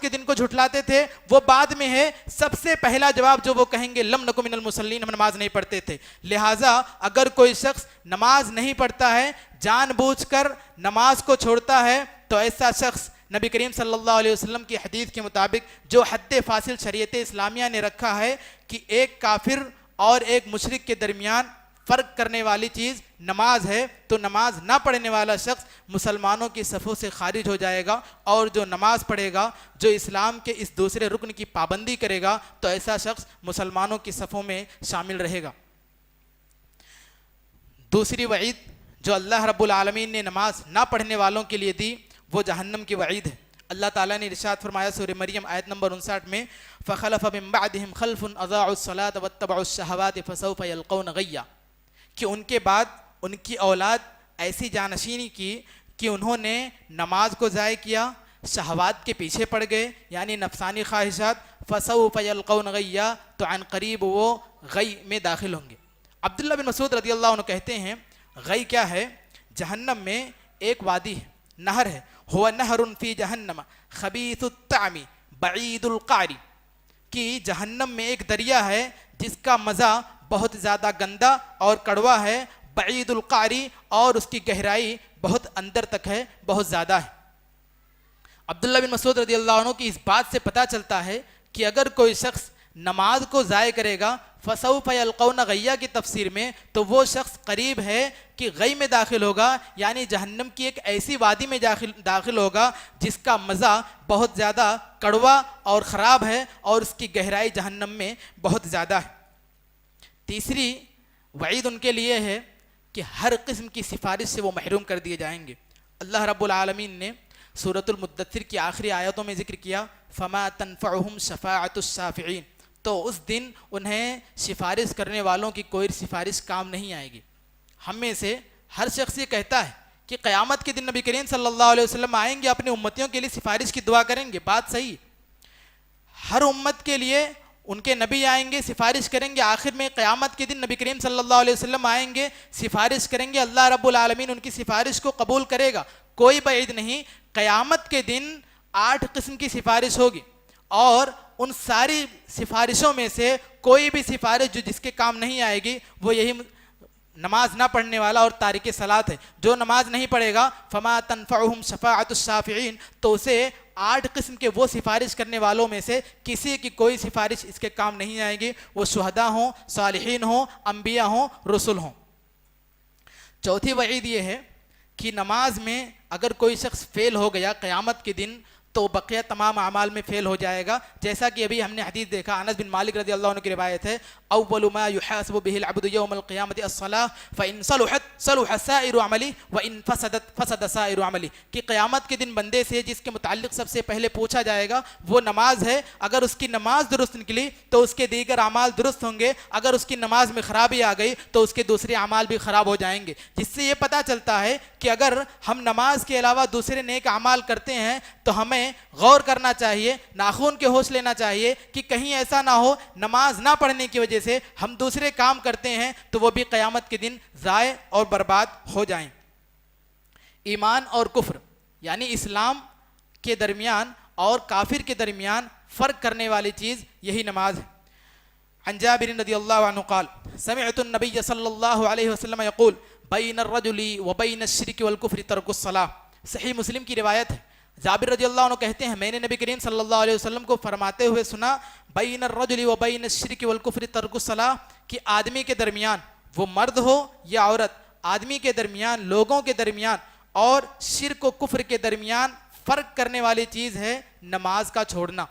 کے دن کو جھٹلاتے تھے۔ وہ بعد میں ہے، سب سے پہلا جواب جو وہ کہیں گے لم نکو من المصلین، ہم نماز نہیں پڑھتے تھے۔ لہٰذا اگر کوئی شخص نماز نہیں پڑھتا ہے، جان بوجھ کر نماز کو چھوڑتا ہے، تو ایسا شخص نبی کریم صلی اللہ علیہ وسلم کی حدیث کے مطابق جو حد فاصل شریعت اسلامیہ نے رکھا ہے کہ ایک کافر اور ایک مشرک کے درمیان فرق کرنے والی چیز نماز ہے، تو نماز نہ پڑھنے والا شخص مسلمانوں کی صفوں سے خارج ہو جائے گا، اور جو نماز پڑھے گا، جو اسلام کے اس دوسرے رکن کی پابندی کرے گا، تو ایسا شخص مسلمانوں کی صفوں میں شامل رہے گا۔ دوسری وعید جو اللہ رب العالمین نے نماز نہ پڑھنے والوں کے لیے دی، وہ جہنم کی وعید ہے۔ اللہ تعالیٰ نے ارشاد فرمایا سورہ مریم آیت نمبر 59 میں فَخَلَفَ مِن بَعْدِهِمْ خَلْفٌ أَضَاعُوا الصَّلَاةَ وَاتَّبَعُوا الشَّهَوَاتِ فَسَوْفَ يَلْقَوْنَ غَيًّا، کہ ان کے بعد ان کی اولاد ایسی جانشینی کی کہ انہوں نے نماز کو ضائع کیا، شہوات کے پیچھے پڑ گئے یعنی نفسانی خواہشات، فَسَوْفَ يَلْقَوْنَ غَيًّا، تو عن قریب وہ غی میں داخل ہوں گے۔ عبداللہ بن مسعود رضی اللہ عنہ کہتے ہیں غی کیا ہے؟ جہنم میں ایک وادی ہے، نہر ہے، ہوا نہر فی جہنم خبیث الطعم بعید القعر، کہ جہنم میں ایک دریا ہے جس کا مزہ بہت زیادہ گندا اور کڑوا ہے، بعید القعر، اور اس کی گہرائی بہت اندر تک ہے، بہت زیادہ ہے۔ عبداللہ بن مسعود رضی اللہ عنہ کی اس بات سے پتہ چلتا ہے کہ اگر کوئی شخص نماز کو ضائع کرے گا، فسوف یلقون غیا کی تفسیر میں، تو وہ شخص قریب ہے کہ غی میں داخل ہوگا، یعنی جہنم کی ایک ایسی وادی میں داخل ہوگا جس کا مزہ بہت زیادہ کڑوا اور خراب ہے، اور اس کی گہرائی جہنم میں بہت زیادہ ہے۔ تیسری وعید ان کے لیے ہے کہ ہر قسم کی سفارش سے وہ محروم کر دیے جائیں گے۔ اللہ رب العالمین نے سورۃ المدثر کی آخری آیتوں میں ذکر کیا فَمَا تَنْفَعُهُمْ شَفَاعَةُ الشَّافِعِينَ، تو اس دن انہیں سفارش کرنے والوں کی کوئی سفارش کام نہیں آئے گی۔ ہم میں سے ہر شخص یہ کہتا ہے کہ قیامت کے دن نبی کریم صلی اللہ علیہ وسلم آئیں گے، اپنی امتیوں کے لیے سفارش کی دعا کریں گے، بات صحیح۔ ہر امت کے لیے ان کے نبی آئیں گے، سفارش کریں گے، آخر میں قیامت کے دن نبی کریم صلی اللہ علیہ وسلم آئیں گے، سفارش کریں گے، اللہ رب العالمین ان کی سفارش کو قبول کرے گا۔ کوئی بعید نہیں، قیامت کے دن 8 قسم کی سفارش ہوگی، اور ان ساری سفارشوں میں سے کوئی بھی سفارش جو جس کے کام نہیں آئے گی وہ یہی نماز نہ پڑھنے والا اور تارک صلاۃ ہے۔ جو نماز نہیں پڑھے گا فما تنفعهم شفاعۃ الشافعین، تو اسے 8 قسم کے وہ سفارش کرنے والوں میں سے کسی کی کوئی سفارش اس کے کام نہیں آئے گی، وہ شہداء ہوں، صالحین ہوں، انبیاء ہوں، رسول ہوں۔ چوتھی وعید یہ ہے کہ نماز میں اگر کوئی شخص فیل ہو گیا قیامت کے دن تو بقیہ تمام اعمال میں فیل ہو جائے گا، جیسا کہ ابھی ہم نے حدیث دیکھا، انس بن مالک رضی اللہ عنہ کی روایت ہے، اول ما يحاسب به العبد يوم القيامة الصلاة فإن صلحت صلح سائر عمله وإن فسدت فسد سائر عمله، کہ قیامت کے دن بندے سے جس کے متعلق سب سے پہلے پوچھا جائے گا وہ نماز ہے، اگر اس کی نماز درست نکلی تو اس کے دیگر اعمال درست ہوں گے، اگر اس کی نماز میں خرابی آ گئی تو اس کے دوسرے اعمال بھی خراب ہو جائیں گے، جس سے یہ پتہ چلتا ہے کہ اگر ہم نماز کے علاوہ دوسرے نیک اعمال کرتے ہیں تو ہمیں غور کرنا چاہیے، ناخون کے ہوش لینا چاہیے کہ کہیں ایسا نہ ہو نماز نہ پڑھنے کی وجہ سے ہم دوسرے کام کرتے ہیں تو وہ بھی قیامت کے دن ضائع اور برباد ہو جائیں۔ ایمان اور کفر یعنی اسلام کے درمیان اور کافر کے درمیان فرق کرنے والی چیز یہی نماز ہے۔ عن جابر رضی اللہ عنہ قال سمعت النبی صلی اللہ علیہ وسلم یقول بین الرجل وبین الشرک والکفر ترک الصلاۃ، صحیح مسلم کی روایت ہے۔ جابر رضی اللہ عنہ کہتے ہیں میں نے نبی کریم صلی اللہ علیہ وسلم کو فرماتے ہوئے سنا بین الرجل وبین الشرک والکفر ترک الصلاۃ، کہ آدمی کے درمیان، وہ مرد ہو یا عورت، آدمی کے درمیان، لوگوں کے درمیان اور شرک و کفر کے درمیان فرق کرنے والی چیز ہے نماز کا چھوڑنا۔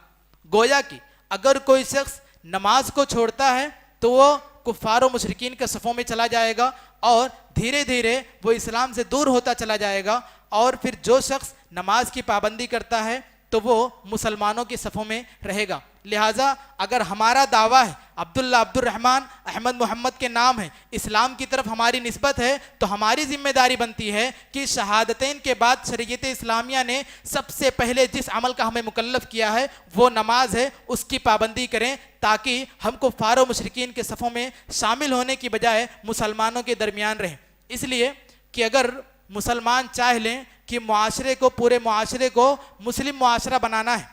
گویا کہ اگر کوئی شخص نماز کو چھوڑتا ہے تو وہ کفار و مشرکین کے صفوں میں چلا جائے گا اور دھیرے دھیرے وہ اسلام سے دور ہوتا چلا جائے گا، اور پھر جو شخص نماز کی پابندی کرتا ہے تو وہ مسلمانوں کے صفوں میں رہے گا۔ لہٰذا اگر ہمارا دعویٰ ہے عبداللہ عبد الرحمن احمد محمد کے نام ہے، اسلام کی طرف ہماری نسبت ہے، تو ہماری ذمہ داری بنتی ہے کہ شہادتین کے بعد شریعت اسلامیہ نے سب سے پہلے جس عمل کا ہمیں مکلف کیا ہے وہ نماز ہے، اس کی پابندی کریں تاکہ ہم کفار و مشرکین کے صفوں میں شامل ہونے کی بجائے مسلمانوں کے درمیان رہیں۔ اس لیے کہ اگر مسلمان چاہ لیں کہ معاشرے کو، پورے معاشرے کو مسلم معاشرہ بنانا ہے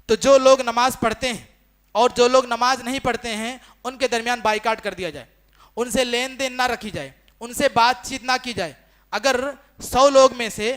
تو جو لوگ نماز پڑھتے ہیں اور جو لوگ نماز نہیں پڑھتے ہیں ان کے درمیان بائیکاٹ کر دیا جائے، ان سے لین دین نہ رکھی جائے، ان سے بات چیت نہ کی جائے۔ اگر 100 لوگ میں سے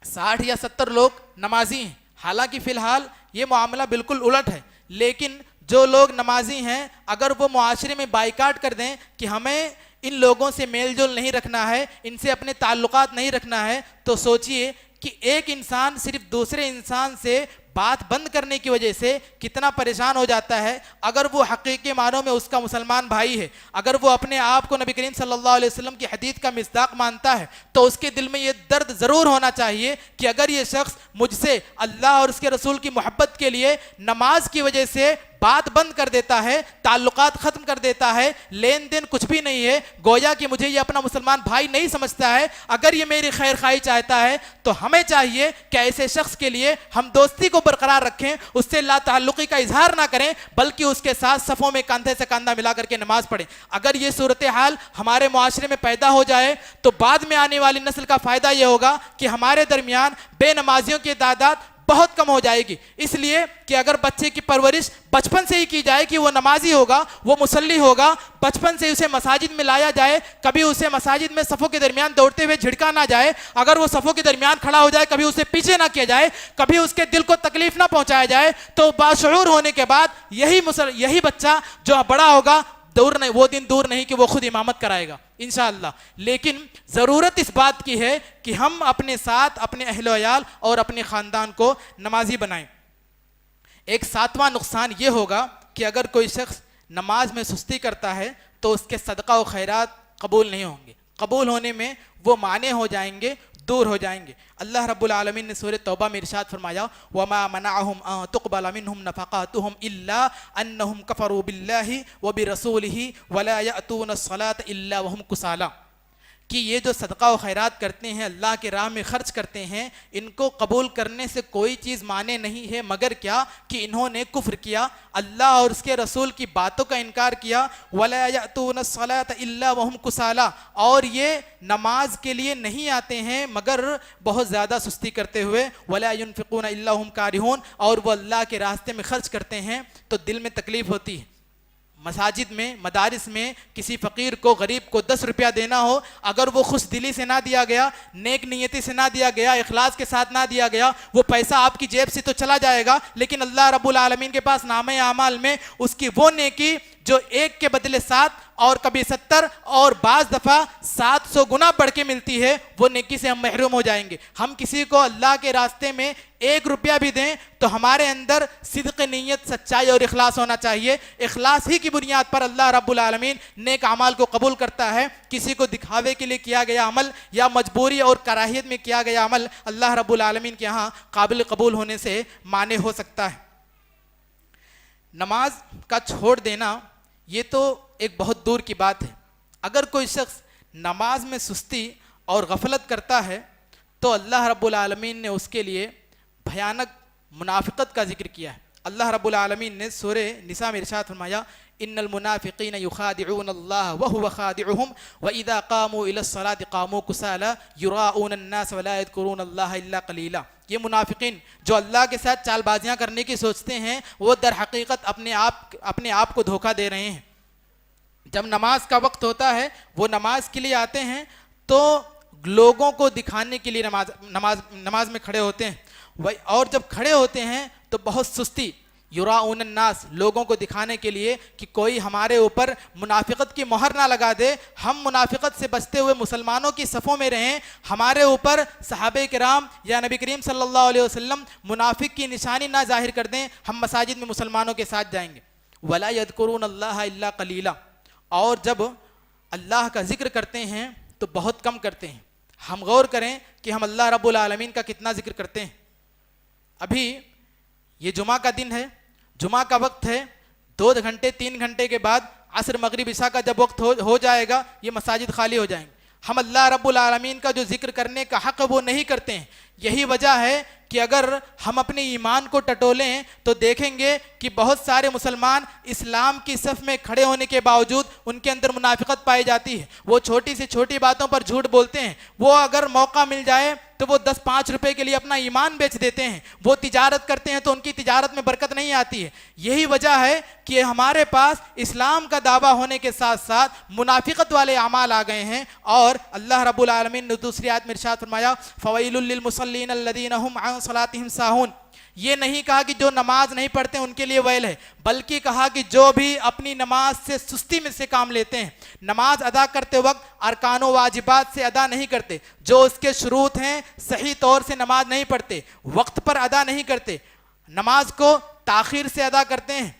60 یا 70 لوگ نمازی ہیں، حالانکہ فی الحال یہ معاملہ بالکل الٹ ہے، لیکن جو لوگ نمازی ہیں اگر وہ معاشرے میں بائیکاٹ کر دیں کہ ہمیں ان لوگوں سے میل جول نہیں رکھنا ہے، ان سے اپنے تعلقات نہیں رکھنا ہے، تو سوچئے کہ ایک انسان صرف دوسرے انسان سے بات بند کرنے کی وجہ سے کتنا پریشان ہو جاتا ہے۔ اگر وہ حقیقی معنوں میں اس کا مسلمان بھائی ہے، اگر وہ اپنے آپ کو نبی کریم صلی اللہ علیہ وسلم کی حدیث کا مصداق مانتا ہے تو اس کے دل میں یہ درد ضرور ہونا چاہیے کہ اگر یہ شخص مجھ سے اللہ اور اس کے رسول کی محبت کے لیے نماز کی وجہ سے بات بند کر دیتا ہے، تعلقات ختم کر دیتا ہے، لین دین کچھ بھی نہیں ہے، گویا کہ مجھے یہ اپنا مسلمان بھائی نہیں سمجھتا ہے، اگر یہ میری خیر خواہی چاہتا ہے تو ہمیں چاہیے کہ ایسے شخص کے لیے ہم دوستی کو برقرار رکھیں، اس سے لا تعلقی کا اظہار نہ کریں، بلکہ اس کے ساتھ صفوں میں کاندھے سے کاندھا ملا کر کے نماز پڑھیں۔ اگر یہ صورتحال ہمارے معاشرے میں پیدا ہو جائے تو بعد میں آنے والی نسل کا فائدہ یہ ہوگا کہ ہمارے درمیان بے نمازیوں کی تعداد بہت کم ہو جائے گی، اس لیے کہ اگر بچے کی پرورش بچپن سے ہی کی جائے کہ وہ نمازی ہوگا، وہ مصلی ہوگا، بچپن سے اسے مساجد میں لایا جائے، کبھی اسے مساجد میں صفوں کے درمیان دوڑتے ہوئے جھڑکا نہ جائے، اگر وہ صفوں کے درمیان کھڑا ہو جائے کبھی اسے پیچھے نہ کیا جائے، کبھی اس کے دل کو تکلیف نہ پہنچایا جائے، تو باشعور ہونے کے بعد یہی بچہ جو بڑا ہوگا وہ دن دور نہیں کہ وہ خود امامت کرائے گا انشاءاللہ۔ لیکن ضرورت اس بات کی ہے کہ ہم اپنے ساتھ اپنے اہل و عیال اور اپنے خاندان کو نمازی بنائیں۔ ایک 7واں نقصان یہ ہوگا کہ اگر کوئی شخص نماز میں سستی کرتا ہے تو اس کے صدقہ و خیرات قبول نہیں ہوں گے، قبول ہونے میں وہ مانع ہو جائیں گے، دور ہو جائیں گے۔ اللہ رب العالمین نے سورہ توبہ میں ارشاد فرمایا وَمَا مَنَعَهُمْ أَن تُقْبَلَ مِنْهُمْ نَفَقَاتُهُمْ إِلَّا أَنَّهُمْ كَفَرُوا بِاللَّهِ وَبِرَسُولِهِ وَلَا يَأْتُونَ الصَّلَاةَ إِلَّا وَهُمْ كُسَالَىٰ، کہ یہ جو صدقہ و خیرات کرتے ہیں، اللہ کے راہ میں خرچ کرتے ہیں، ان کو قبول کرنے سے کوئی چیز مانے نہیں ہے مگر کیا کہ انہوں نے کفر کیا، اللہ اور اس کے رسول کی باتوں کا انکار کیا۔ وَلَا يَأْتُونَ الصَّلَاةَ إِلَّا وَهُمْ كُسَالَىٰ، اور یہ نماز کے لیے نہیں آتے ہیں مگر بہت زیادہ سستی کرتے ہوئے۔ وَلَا يُنْفِقُونَ إِلَّا هُمْ كَارِهُونَ، اور وہ اللہ کے راستے میں خرچ کرتے ہیں تو دل میں تکلیف ہوتی ہے۔ مساجد میں، مدارس میں کسی فقیر کو، غریب کو 10 روپیہ دینا ہو، اگر وہ خوش دلی سے نہ دیا گیا، نیک نیتی سے نہ دیا گیا، اخلاص کے ساتھ نہ دیا گیا، وہ پیسہ آپ کی جیب سے تو چلا جائے گا، لیکن اللہ رب العالمین کے پاس نامہ اعمال میں اس کی وہ نیکی جو 1 کے بدلے 7 اور کبھی 70 اور بعض دفعہ 700 گنا بڑھ کے ملتی ہے، وہ نیکی سے ہم محروم ہو جائیں گے۔ ہم کسی کو اللہ کے راستے میں 1 روپیہ بھی دیں تو ہمارے اندر صدق نیت، سچائی اور اخلاص ہونا چاہیے۔ اخلاص ہی کی بنیاد پر اللہ رب العالمین نیک اعمال کو قبول کرتا ہے۔ کسی کو دکھاوے کے لیے کیا گیا عمل یا مجبوری اور کراہیت میں کیا گیا عمل اللہ رب العالمین کے ہاں قابل قبول ہونے سے مانع ہو سکتا ہے۔ نماز کا چھوڑ دینا یہ تو ایک بہت دور کی بات ہے۔ اگر کوئی شخص نماز میں سستی اور غفلت کرتا ہے تو اللہ رب العالمین نے اس کے لیے بھیانک منافقت کا ذکر کیا ہے۔ اللہ رب العالمین نے سورہ نساء میں ارشاد فرمایا ان المنافقین یخادعون اللہ وهو خادعهم واذا قاموا الى الصلاة قاموا كسالى يراؤون الناس ولا يذكرون اللہ الا قلیلا۔ یہ منافقین جو اللہ کے ساتھ چال بازیاں کرنے کی سوچتے ہیں، وہ در حقیقت اپنے آپ کو دھوکہ دے رہے ہیں۔ جب نماز کا وقت ہوتا ہے وہ نماز کے لیے آتے ہیں تو لوگوں کو دکھانے کے لیے نماز میں کھڑے ہوتے ہیں، اور جب کھڑے ہوتے ہیں تو بہت سستی، یراؤن الناس، لوگوں کو دکھانے کے لیے کہ کوئی ہمارے اوپر منافقت کی مہر نہ لگا دے، ہم منافقت سے بچتے ہوئے مسلمانوں کی صفوں میں رہیں، ہمارے اوپر صحابہ کرام یا نبی کریم صلی اللہ علیہ وسلم منافق کی نشانی نہ ظاہر کر دیں، ہم مساجد میں مسلمانوں کے ساتھ جائیں گے۔ ولا یذکرون اللہ الا قلیلا، اور جب اللہ کا ذکر کرتے ہیں تو بہت کم کرتے ہیں۔ ہم غور کریں کہ ہم اللہ رب العالمین کا کتنا ذکر کرتے ہیں۔ ابھی یہ جمعہ کا دن ہے، جمعہ کا وقت ہے، 2 گھنٹے 3 گھنٹے کے بعد عصر مغرب عشاء کا جب وقت ہو جائے گا یہ مساجد خالی ہو جائیں گے۔ ہم اللہ رب العالمین کا جو ذکر کرنے کا حق وہ نہیں کرتے ہیں۔ یہی وجہ ہے کہ اگر ہم اپنے ایمان کو ٹٹولیں تو دیکھیں گے کہ بہت سارے مسلمان اسلام کی صف میں کھڑے ہونے کے باوجود ان کے اندر منافقت پائی جاتی ہے۔ وہ چھوٹی سے چھوٹی باتوں پر جھوٹ بولتے ہیں، وہ اگر موقع مل جائے تو وہ 10-5 روپے کے لیے اپنا ایمان بیچ دیتے ہیں، وہ تجارت کرتے ہیں تو ان کی تجارت میں برکت نہیں آتی ہے۔ یہی وجہ ہے کہ ہمارے پاس اسلام کا دعویٰ ہونے کے ساتھ ساتھ منافقت والے اعمال آ گئے ہیں، اور اللہ رب العالمین نے دوسری آیت میں ارشاد فرمایا فویل للمصلین الذین هم عن صلاتهم ساہون۔ یہ نہیں کہا کہ جو نماز نہیں پڑھتے ان کے لیے ویل ہے، بلکہ کہا کہ جو بھی اپنی نماز سے سستی میں سے کام لیتے ہیں، نماز ادا کرتے وقت ارکان و واجبات سے ادا نہیں کرتے، جو اس کے شروط ہیں صحیح طور سے نماز نہیں پڑھتے، وقت پر ادا نہیں کرتے، نماز کو تاخیر سے ادا کرتے ہیں،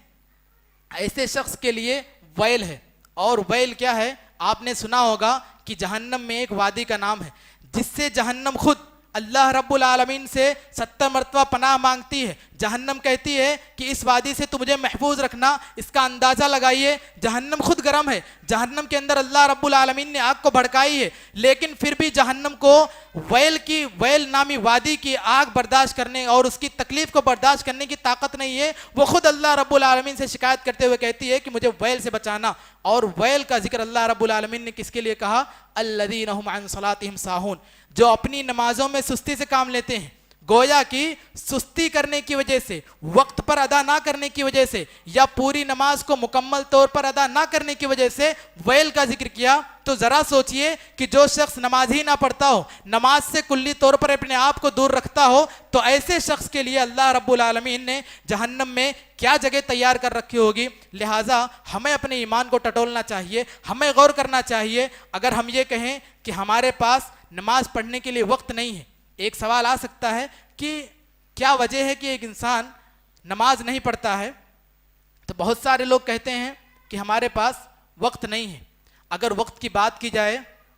ایسے شخص کے لیے ویل ہے۔ اور ویل کیا ہے؟ آپ نے سنا ہوگا کہ جہنم میں ایک وادی کا نام ہے جس سے جہنم خود اللہ رب العالمین سے 70 مرتبہ پناہ مانگتی ہے۔ جہنم کہتی ہے کہ اس وادی سے تو مجھے محفوظ رکھنا، اس کا اندازہ لگائیے، جہنم خود گرم ہے، جہنم کے اندر اللہ رب العالمین نے آگ کو بھڑکائی ہے، لیکن پھر بھی جہنم کو ویل نامی وادی کی آگ برداشت کرنے اور اس کی تکلیف کو برداشت کرنے کی طاقت نہیں ہے۔ وہ خود اللہ رب العالمین سے شکایت کرتے ہوئے کہتی ہے کہ مجھے ویل سے بچانا۔ اور ویل کا ذکر اللہ رب العالمین نے کس کے لیے کہا؟ الذین هم عن صلاتهم ساہون، جو اپنی نمازوں میں سستی سے کام لیتے ہیں۔ گویا کہ سستی کرنے کی وجہ سے، وقت پر ادا نہ کرنے کی وجہ سے، یا پوری نماز کو مکمل طور پر ادا نہ کرنے کی وجہ سے ویل کا ذکر کیا۔ تو ذرا سوچئے کہ جو شخص نماز ہی نہ پڑھتا ہو، نماز سے کلی طور پر اپنے آپ کو دور رکھتا ہو، تو ایسے شخص کے لیے اللہ رب العالمین نے جہنم میں کیا جگہ تیار کر رکھی ہوگی۔ لہٰذا ہمیں اپنے ایمان کو ٹٹولنا چاہیے، ہمیں غور کرنا چاہیے۔ اگر ہم یہ کہیں کہ ہمارے پاس نماز پڑھنے کے لیے وقت نہیں ہے، ایک سوال آ سکتا ہے کہ کیا وجہ ہے کہ ایک انسان نماز نہیں پڑھتا ہے؟ تو بہت سارے لوگ کہتے ہیں کہ ہمارے پاس وقت نہیں ہے۔ اگر وقت کی بات کی جائے،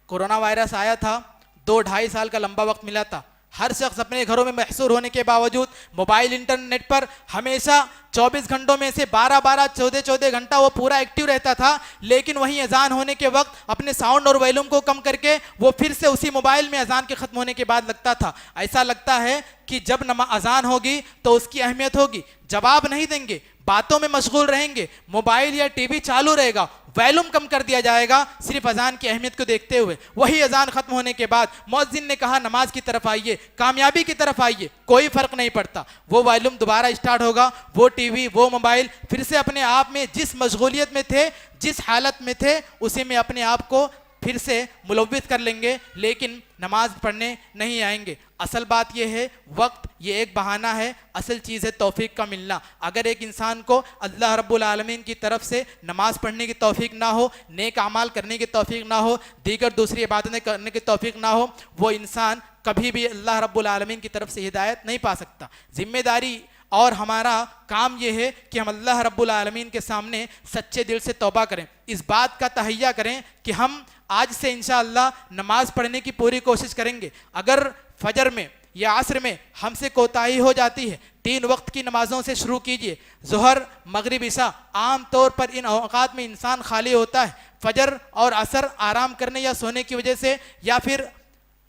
کورونا وائرس آیا تھا، 2-2.5 سال کا لمبا وقت ملا تھا. ہر شخص اپنے گھروں میں محصور ہونے کے باوجود موبائل انٹرنیٹ پر ہمیشہ 24 گھنٹوں میں سے 12-12 14 گھنٹہ وہ پورا ایکٹیو رہتا تھا. لیکن وہیں اذان ہونے کے وقت اپنے ساؤنڈ اور ویلوم کو کم کر کے وہ پھر سے اسی موبائل میں اذان کے ختم ہونے کے بعد لگتا تھا. ایسا لگتا ہے کہ جب اذان ہوگی تو اس کی اہمیت ہوگی. جواب نہیں دیں گے, باتوں میں مشغول رہیں گے, موبائل یا ٹی وی چالو رہے گا, ویلوم کم کر دیا جائے گا صرف اذان کی اہمیت کو دیکھتے ہوئے. وہی اذان ختم ہونے کے بعد مؤذن نے کہا نماز کی طرف آئیے, کامیابی کی طرف آئیے, کوئی فرق نہیں پڑتا. وہ ویلوم دوبارہ اسٹارٹ ہوگا, وہ ٹی وی, وہ موبائل پھر سے اپنے آپ میں جس مشغولیت میں تھے, جس حالت میں تھے, اسی میں اپنے آپ کو پھر سے ملوث کر لیں گے, لیکن نماز پڑھنے نہیں آئیں گے. اصل بات یہ ہے وقت یہ ایک بہانہ ہے, اصل چیز ہے توفیق کا ملنا. اگر ایک انسان کو اللہ رب العالمین کی طرف سے نماز پڑھنے کی توفیق نہ ہو, نیک اعمال کرنے کی توفیق نہ ہو, دیگر دوسری عبادتیں کرنے کی توفیق نہ ہو, وہ انسان کبھی بھی اللہ رب العالمین کی طرف سے ہدایت نہیں پا سکتا. ذمہ داری اور ہمارا کام یہ ہے کہ ہم اللہ رب العالمین کے سامنے سچے دل سے توبہ کریں, اس بات کا تہیہ کریں کہ ہم آج سے انشاءاللہ نماز پڑھنے کی پوری کوشش کریں گے. اگر فجر میں یا عصر میں ہم سے کوتاہی ہو جاتی ہے, 3 وقت کی نمازوں سے شروع کیجئے. ظہر, مغرب, عشاء, عام طور پر ان اوقات میں انسان خالی ہوتا ہے. فجر اور عصر آرام کرنے یا سونے کی وجہ سے, یا پھر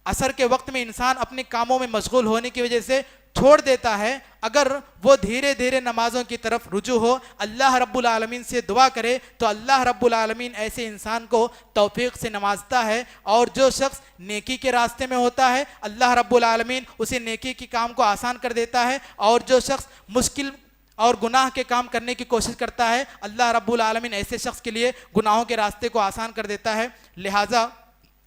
عصر کے وقت میں انسان اپنے کاموں میں مشغول ہونے کی وجہ سے چھوڑ دیتا ہے. اگر وہ دھیرے دھیرے نمازوں کی طرف رجوع ہو, اللہ رب العالمین سے دعا کرے, تو اللہ رب العالمین ایسے انسان کو توفیق سے نوازتا ہے. اور جو شخص نیکی کے راستے میں ہوتا ہے, اللہ رب العالمین اسے نیکی کے کام کو آسان کر دیتا ہے. اور جو شخص مشکل اور گناہ کے کام کرنے کی کوشش کرتا ہے, اللہ رب العالمین ایسے شخص کے لیے گناہوں کے راستے کو آسان کر دیتا ہے. لہٰذا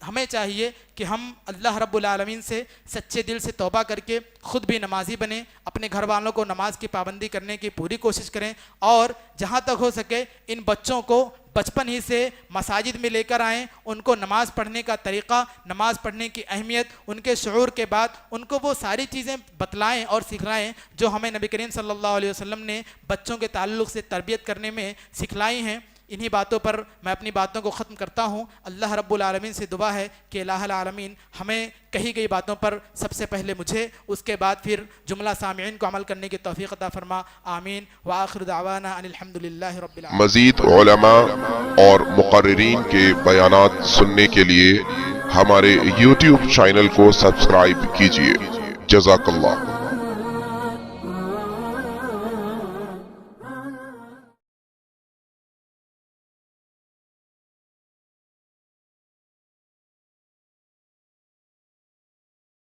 ہمیں چاہیے کہ ہم اللہ رب العالمین سے سچے دل سے توبہ کر کے خود بھی نمازی بنیں, اپنے گھر والوں کو نماز کی پابندی کرنے کی پوری کوشش کریں, اور جہاں تک ہو سکے ان بچوں کو بچپن ہی سے مساجد میں لے کر آئیں. ان کو نماز پڑھنے کا طریقہ, نماز پڑھنے کی اہمیت, ان کے شعور کے بعد ان کو وہ ساری چیزیں بتلائیں اور سکھلائیں جو ہمیں نبی کریم صلی اللہ علیہ وسلم نے بچوں کے تعلق سے تربیت کرنے میں سکھلائی ہیں. انہی باتوں پر میں اپنی باتوں کو ختم کرتا ہوں. اللہ رب العالمین سے دعا ہے کہ الہ العالمین ہمیں کہی گئی باتوں پر سب سے پہلے مجھے, اس کے بعد پھر جملہ سامعین کو عمل کرنے کی توفیق عطا فرما. آمین. وآخر دعوانا ان الحمدللہ رب العالمین. مزید علماء اور مقررین کے بیانات سننے کے لیے ہمارے YouTube چینل کو سبسکرائب کیجیے. جزاک اللہ.